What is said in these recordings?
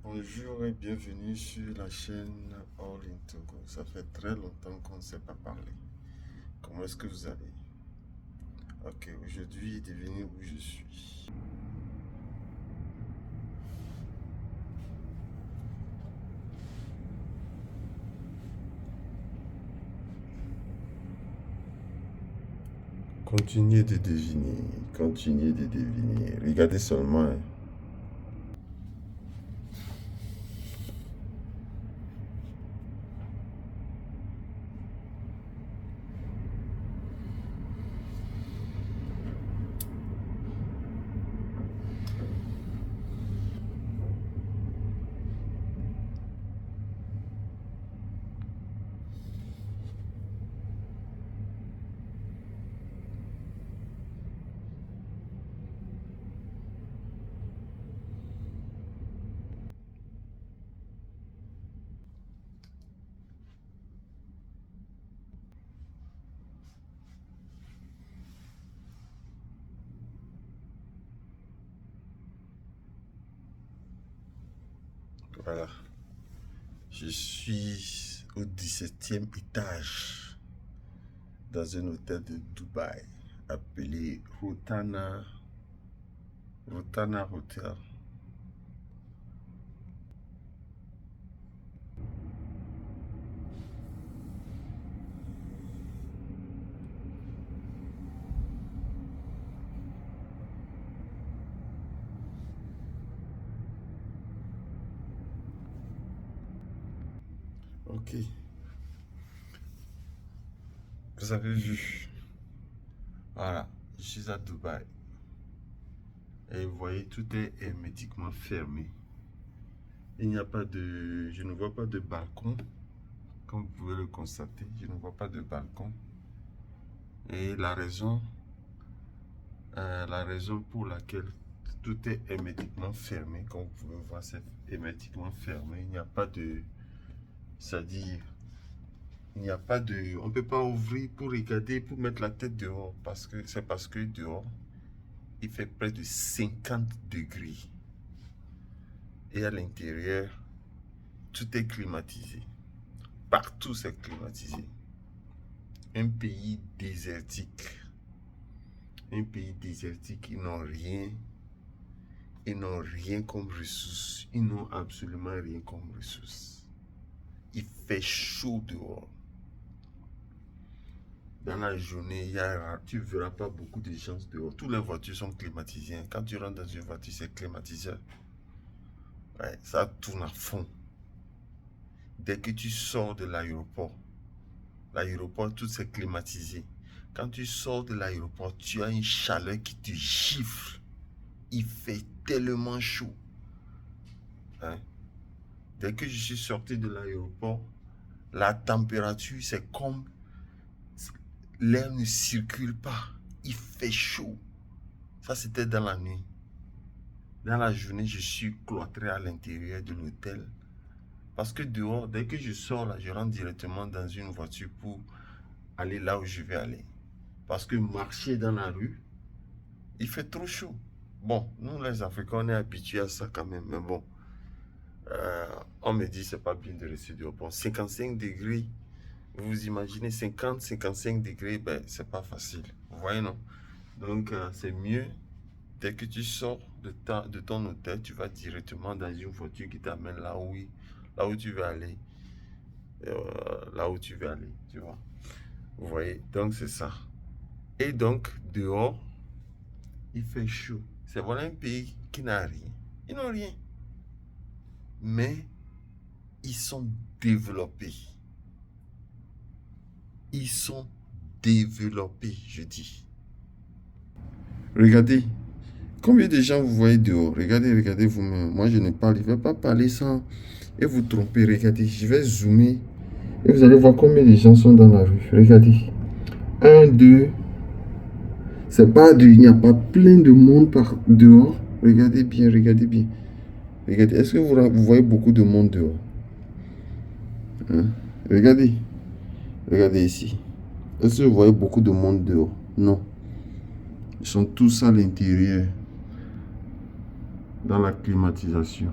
Bonjour et bienvenue sur la chaîne All in Togo. Ça fait très longtemps qu'on ne s'est pas parlé. Comment est-ce que vous allez? Ok, aujourd'hui, devinez où je suis. Continuez de deviner, continuez de deviner. Regardez seulement, hein. Voilà. Je suis au 17e étage dans un hôtel de Dubaï appelé Rotana Hotel. Ok, vous avez vu. Voilà, je suis à Dubaï. Et vous voyez, tout est hermétiquement fermé. Il n'y a pas de... Je ne vois pas de balcon. Comme vous pouvez le constater, je ne vois pas de balcon. Et la raison pour laquelle tout est hermétiquement fermé, comme vous pouvez voir, c'est hermétiquement fermé. Il n'y a pas de... C'est-à-dire, il n'y a pas de... On ne peut pas ouvrir pour regarder, pour mettre la tête dehors. Parce que dehors, il fait près de 50 degrés. Et à l'intérieur, tout est climatisé. Partout, c'est climatisé. Un pays désertique. Un pays désertique, ils n'ont rien. Ils n'ont rien comme ressource. Ils n'ont absolument rien comme ressource. Il fait chaud dehors. Dans la journée, tu ne verras pas beaucoup de gens dehors. Toutes les voitures sont climatisées. Quand tu rentres dans une voiture, c'est climatisé. Ouais, ça tourne à fond. Dès que tu sors de l'aéroport, tout c'est climatisé. Quand tu sors de l'aéroport, tu as une chaleur qui te gifle. Il fait tellement chaud. Hein? Dès que je suis sorti de l'aéroport, la température, c'est comme l'air ne circule pas. Il fait chaud. Ça, c'était dans la nuit. Dans la journée, je suis cloîtré à l'intérieur de l'hôtel. Parce que dehors, dès que je sors là, je rentre directement dans une voiture pour aller là où je vais aller. Parce que marcher dans la rue, il fait trop chaud. Bon, nous les Africains, on est habitués à ça quand même. Mais bon, on me dit c'est pas bien de rester dehors. Bon, 55 degrés, vous imaginez 50, 55 degrés, ben c'est pas facile. Vous voyez, non? Donc c'est mieux, dès que tu sors de ton hôtel, tu vas directement dans une voiture qui t'amène là où tu veux aller. Là où tu veux aller, tu vois. Vous voyez, donc c'est ça. Et donc, dehors, il fait chaud. C'est voilà un pays qui n'a rien. Ils n'ont rien. Mais ils sont développés. Ils sont développés, je dis. Regardez, combien de gens vous voyez dehors? Regardez vous-même. Moi, je ne vais pas parler sans et vous tromper. Regardez, je vais zoomer et vous allez voir combien de gens sont dans la rue. Regardez. Un, deux. C'est pas deux, il n'y a pas plein de monde par dehors. Regardez bien, regardez bien. Regardez, est-ce que vous voyez beaucoup de monde dehors? Hein? Regardez. Regardez ici. Est-ce que vous voyez beaucoup de monde dehors? Non. Ils sont tous à l'intérieur, dans la climatisation.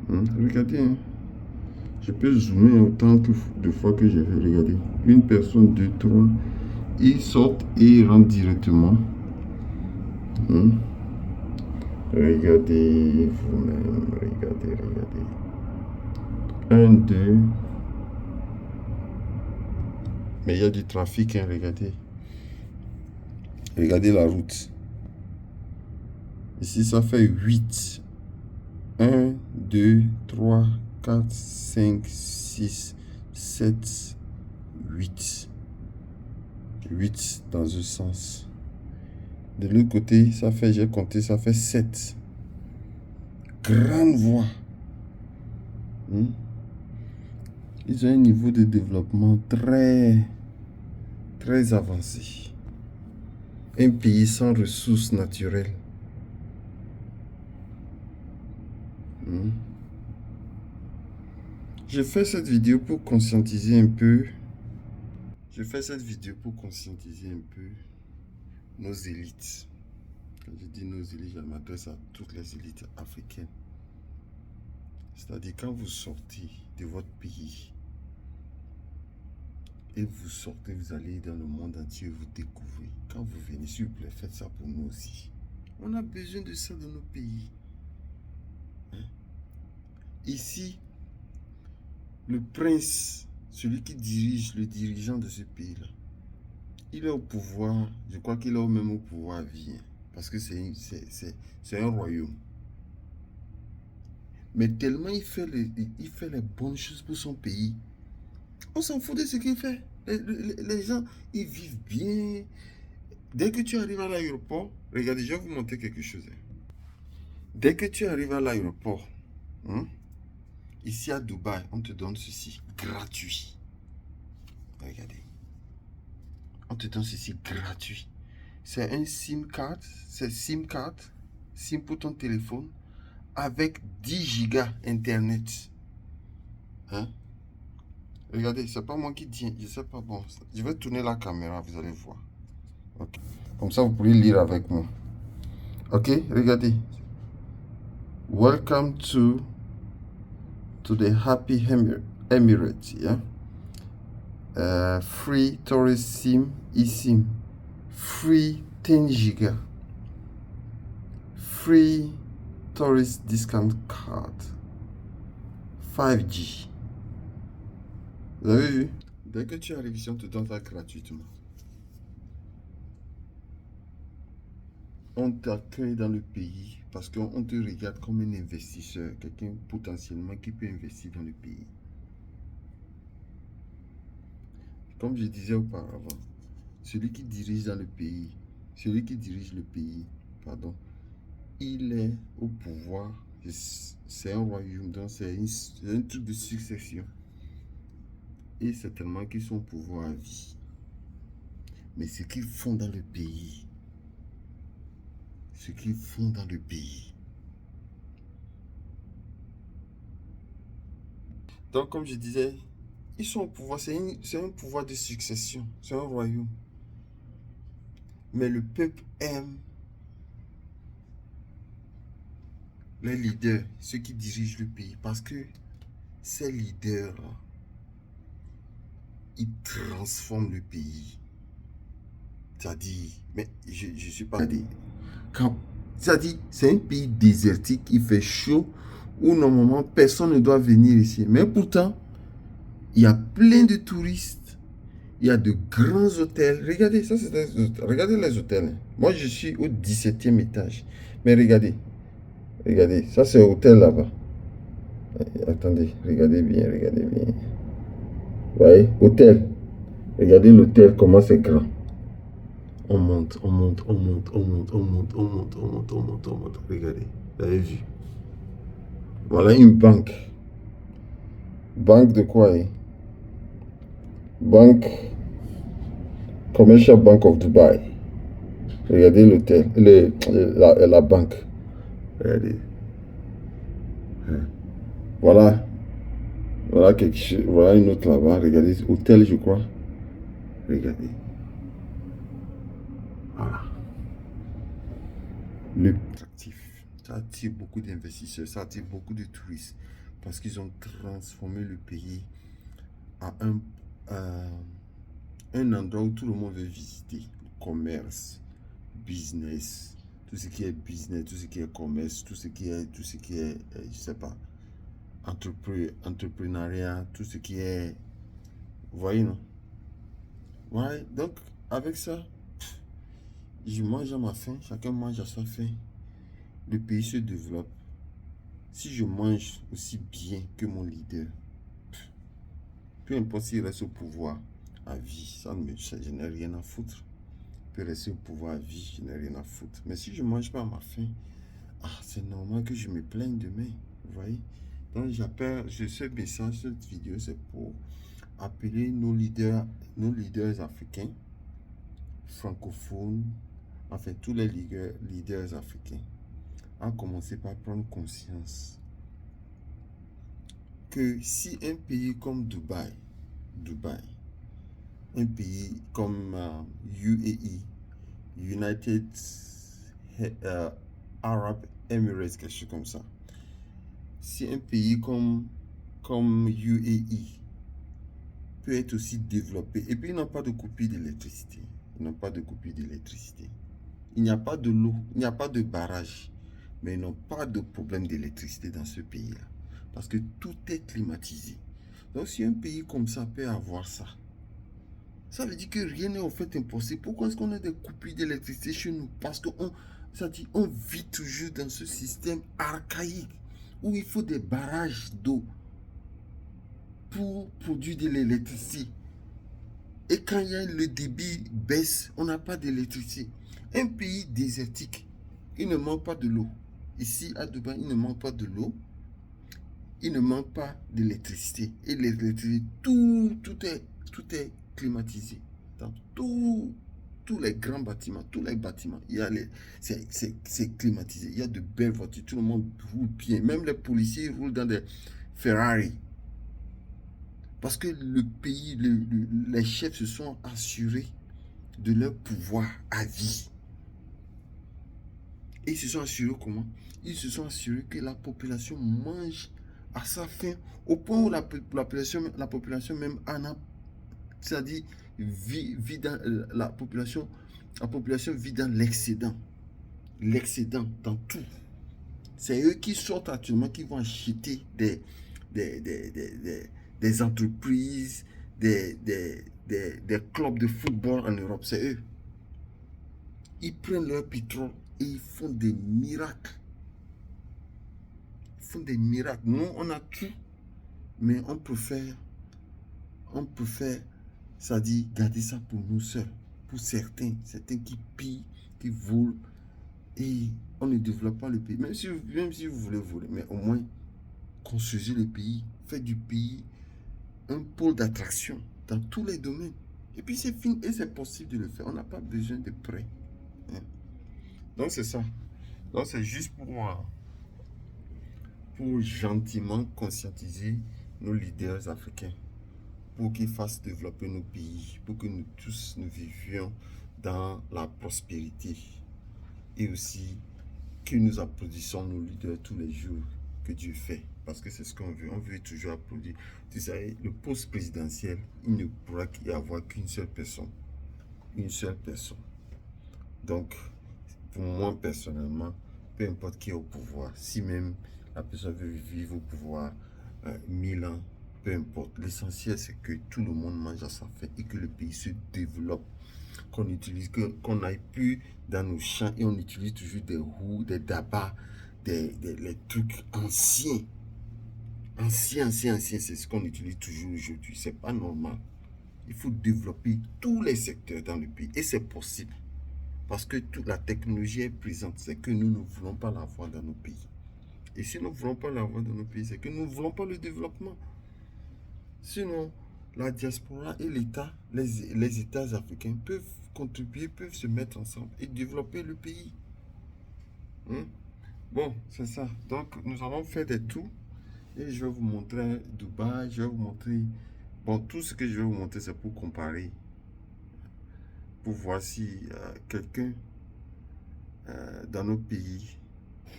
Regardez, hein. Je peux zoomer autant de fois que je veux. Regardez. Une personne, deux, trois. Ils sortent et ils rentrent directement. Regardez vous-même. Regardez. Un, deux. Mais il y a du trafic, hein, regardez. Regardez la route. Ici, ça fait 8. 1, 2, 3, 4, 5, 6, 7, 8. 8 dans un sens. De l'autre côté, ça fait, j'ai compté, ça fait 7. Grande voie. Ils ont un niveau de développement très avancé. Un pays sans ressources naturelles. Je fais cette vidéo pour conscientiser un peu. Nos élites. Quand je dis nos élites, je m'adresse à toutes les élites africaines. C'est-à-dire quand vous sortez de votre pays et vous sortez, vous allez dans le monde entier, vous découvrez. Quand vous venez, s'il vous plaît, faites ça pour nous aussi. On a besoin de ça dans nos pays. Ici, le prince, celui qui dirige, le dirigeant de ce pays-là, il est au pouvoir, je crois qu'il est même au pouvoir à vie, parce que c'est un royaume. Mais tellement il fait les bonnes choses pour son pays, on s'en fout de ce qu'il fait. Les gens, ils vivent bien. Dès que tu arrives à l'aéroport, regardez, je vais vous montrer quelque chose. Dès que tu arrives à l'aéroport, ici à Dubaï, on te donne ceci gratuit. Regardez. On te donne ceci gratuit. C'est un SIM card. C'est SIM card. SIM pour ton téléphone. Avec 10 gigas Internet. Regardez, c'est pas moi qui dis. Je sais pas. Bon, je vais tourner la caméra, vous allez voir. Okay. Comme ça, vous pourrez lire avec moi. Ok, regardez. Welcome to the Happy Emirates. Yeah. Free tourist SIM, eSIM. Free 10 gigas. Free tourist discount card. 5G. Vous avez vu? Dès que tu arrives ici, on te donne ça gratuitement. On t'accueille dans le pays parce qu'on te regarde comme un investisseur, quelqu'un potentiellement qui peut investir dans le pays. Comme je disais auparavant, celui qui dirige le pays, il est au pouvoir. C'est un royaume, donc c'est un truc de succession. Et c'est tellement qu'ils sont au pouvoir à vie. Mais ce qu'ils font dans le pays, donc comme je disais, ils sont au pouvoir, c'est un pouvoir de succession, c'est un royaume. Mais le peuple aime les leaders, ceux qui dirigent le pays, parce que ces leaders-là, ils transforment le pays. C'est-à-dire, mais je ne suis pas... C'est-à-dire, c'est un pays désertique, il fait chaud, où normalement personne ne doit venir ici. Mais pourtant, il y a plein de touristes, il y a de grands hôtels. Regardez, ça c'est regardez les hôtels. Moi, je suis au 17e étage. Mais regardez, ça c'est hôtel là-bas. Attendez, regardez bien. Vous voyez, hôtel. Regardez l'hôtel, comment c'est grand. On monte. Regardez, vous avez vu. Voilà une banque. Banque de quoi, Banque Commercial Bank of Dubai. Regardez l'hôtel, la banque. Regardez. Voilà quelque chose. Voilà une autre là-bas. Regardez, hôtel, je crois. Regardez. Voilà. Le attractif. Ça attire beaucoup d'investisseurs, ça attire beaucoup de touristes. Parce qu'ils ont transformé le pays à un endroit où tout le monde veut visiter. Commerce, business, tout ce qui est business, tout ce qui est commerce, tout ce qui est, je sais pas, entrepreneuriat, tout ce qui est, vous voyez, non? Ouais, donc, avec ça, je mange à ma faim, chacun mange à sa faim. Le pays se développe. Si je mange aussi bien que mon leader, peu importe s'il reste au pouvoir à vie, je n'ai rien à foutre. Il peut rester au pouvoir à vie, je n'ai rien à foutre. Mais si je ne mange pas à ma faim, c'est normal que je me plaigne demain. Vous voyez? Donc ce message, cette vidéo, c'est pour appeler nos leaders africains, francophones, enfin tous les leaders africains, à commencer par prendre conscience que si un pays comme Dubaï, un pays comme UAE, United Arab Emirates, quelque chose comme ça, si un pays comme UAE peut être aussi développé, et puis ils n'ont pas de coupure d'électricité, il n'y a pas de l'eau, il n'y a pas de barrage, mais ils n'ont pas de problème d'électricité dans ce pays-là, parce que tout est climatisé. Donc si un pays comme ça peut avoir ça, ça veut dire que rien n'est en fait impossible. Pourquoi est-ce qu'on a des coupures d'électricité chez nous? Parce qu'on on vit toujours dans ce système archaïque où il faut des barrages d'eau pour produire de l'électricité. Et quand le débit baisse, on n'a pas d'électricité. Un pays désertique, il ne manque pas de l'eau. Ici à Dubaï, il ne manque pas de l'eau. Il ne manque pas d'électricité. Et l'électricité, tout est climatisé. Dans tous les grands bâtiments, c'est climatisé. Il y a de belles voitures, tout le monde roule bien. Même les policiers roulent dans des Ferrari. Parce que le pays, les chefs se sont assurés de leur pouvoir à vie. Et ils se sont assurés comment? Ils se sont assurés que la population mange à sa faim, au point où la population même en a, c'est-à-dire vit dans la population vit dans l'excédent dans tout. C'est eux qui sortent actuellement, qui vont acheter des entreprises, des clubs de football en Europe. C'est eux. Ils prennent leur pétrole et ils font des miracles. Nous, on a tout, mais on préfère, ça dit, garder ça pour nous seuls. Pour certains qui pillent, qui volent, et on ne développe pas le pays. Même si vous voulez voler, mais au moins, construisez le pays, faites du pays un pôle d'attraction dans tous les domaines. Et puis c'est fini, et c'est possible de le faire. On n'a pas besoin de prêts. Donc c'est ça. Donc c'est juste pour gentiment conscientiser nos leaders africains, pour qu'ils fassent développer nos pays, pour que nous tous nous vivions dans la prospérité, et aussi que nous applaudissons nos leaders tous les jours que Dieu fait, parce que c'est ce qu'on veut. On veut toujours applaudir. Tu sais, le poste présidentiel, il ne pourra y avoir qu'une seule personne. Donc, pour moi personnellement, peu importe qui est au pouvoir, si même la personne veut vivre au pouvoir 1000 ans, peu importe. L'essentiel, c'est que tout le monde mange à sa faim et que le pays se développe. Qu'on n'aille plus dans nos champs et on utilise toujours des roues, des dabas, les trucs anciens. Anciens, c'est ce qu'on utilise toujours aujourd'hui. C'est pas normal. Il faut développer tous les secteurs dans le pays et c'est possible. Parce que toute la technologie est présente, c'est que nous ne voulons pas l'avoir dans nos pays. Et si nous ne voulons pas l'avoir dans nos pays, c'est que nous ne voulons pas le développement. Sinon, la diaspora et l'État, les États africains peuvent contribuer, peuvent se mettre ensemble et développer le pays. Bon, c'est ça. Donc, nous allons faire des tours et je vais vous montrer Dubaï, je vais vous montrer... Bon, tout ce que je vais vous montrer, c'est pour comparer. Pour voir si quelqu'un dans nos pays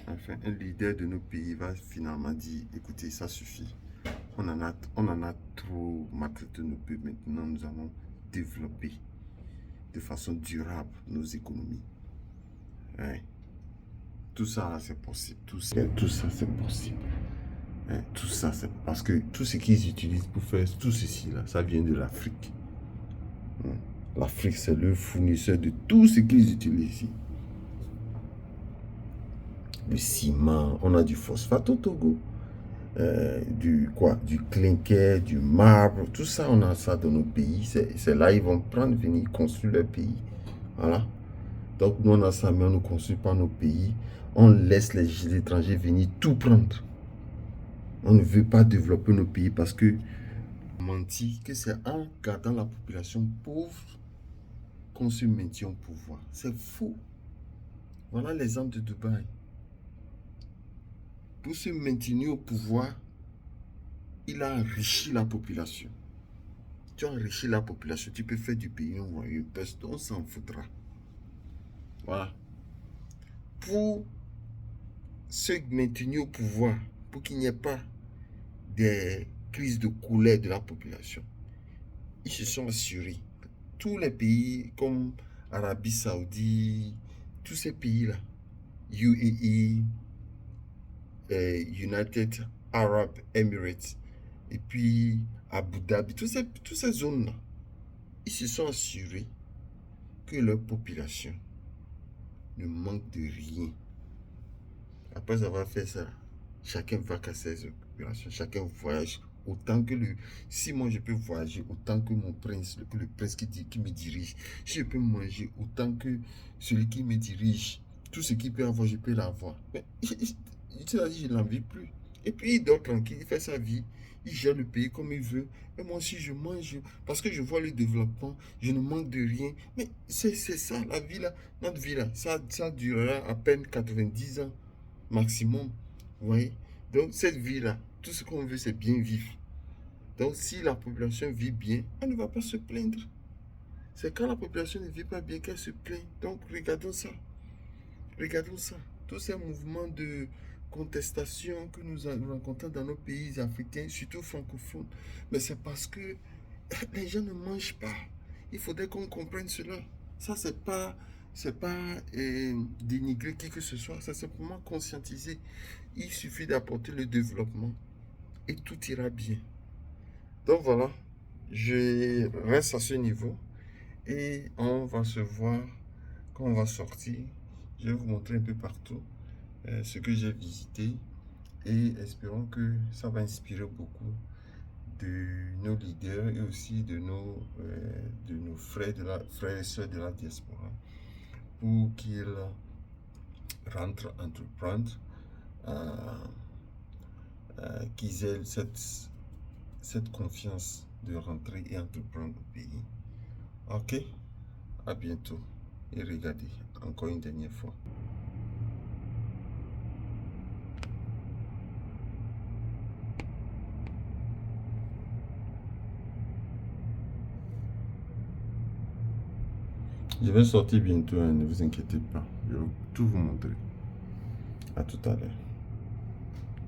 Enfin, un leader de nos pays va finalement dire, écoutez, ça suffit. On en a trop maltraité nos pays. Maintenant, nous allons développer de façon durable nos économies. Ouais. Tout ça, c'est possible. Tout ça, c'est possible. Ouais. Tout ça, c'est parce que tout ce qu'ils utilisent pour faire tout ceci, là, ça vient de l'Afrique. Ouais. L'Afrique, c'est le fournisseur de tout ce qu'ils utilisent ici. Le ciment, on a du phosphate au Togo. Du clinker, du marbre, tout ça, on a ça dans nos pays. C'est là ils vont prendre, venir construire leur pays. Voilà. Donc nous, on a ça, mais on ne construit pas nos pays. On laisse les étrangers venir tout prendre. On ne veut pas développer nos pays parce que on mentit que c'est en gardant la population pauvre qu'on se maintient au pouvoir. C'est faux. Voilà l'exemple de Dubaï. Pour se maintenir au pouvoir, il a enrichi la population. Tu enrichis la population, tu peux faire du pays un royaume, on s'en foutra. Voilà. Pour se maintenir au pouvoir, pour qu'il n'y ait pas des crises de colère de la population, ils se sont assurés. Tous les pays comme Arabie Saoudite, tous ces pays-là, UAE, United Arab Emirates, et puis Abu Dhabi, toutes ces zones-là, ils se sont assurés que leur population ne manque de rien. Après avoir fait ça, chacun va casser ses occupations, chacun voyage autant que le... Si moi je peux voyager autant que mon prince, que le prince qui me dirige, si je peux manger autant que celui qui me dirige, tout ce qu'il peut avoir, je peux l'avoir. Mais il a dit, je n'en vis plus. Et puis il dort tranquille, il fait sa vie, il gère le pays comme il veut. Et moi aussi je mange, parce que je vois le développement, je ne manque de rien. Mais c'est ça la vie là, notre vie là, ça durera à peine 90 ans maximum. Vous voyez? Donc, cette vie-là, tout ce qu'on veut, c'est bien vivre. Donc, si la population vit bien, elle ne va pas se plaindre. C'est quand la population ne vit pas bien qu'elle se plaint. Donc, regardons ça. Regardons ça. Tous ces mouvements de contestation que nous rencontrons dans nos pays africains, surtout francophones, mais c'est parce que les gens ne mangent pas. Il faudrait qu'on comprenne cela. Ça, c'est pas dénigrer qui que ce soit, c'est simplement conscientiser. Il suffit d'apporter le développement et tout ira bien. Donc voilà, je reste à ce niveau et on va se voir quand on va sortir. Je vais vous montrer un peu partout ce que j'ai visité et espérons que ça va inspirer beaucoup de nos leaders et aussi de nos frères, frères et sœurs de la diaspora pour qu'ils rentrent entreprendre, qu'ils aient cette confiance de rentrer et entreprendre au pays. Ok, à bientôt et regardez encore une dernière fois. Je vais sortir bientôt, hein, ne vous inquiétez pas. Je vais tout vous montrer. À tout à l'heure.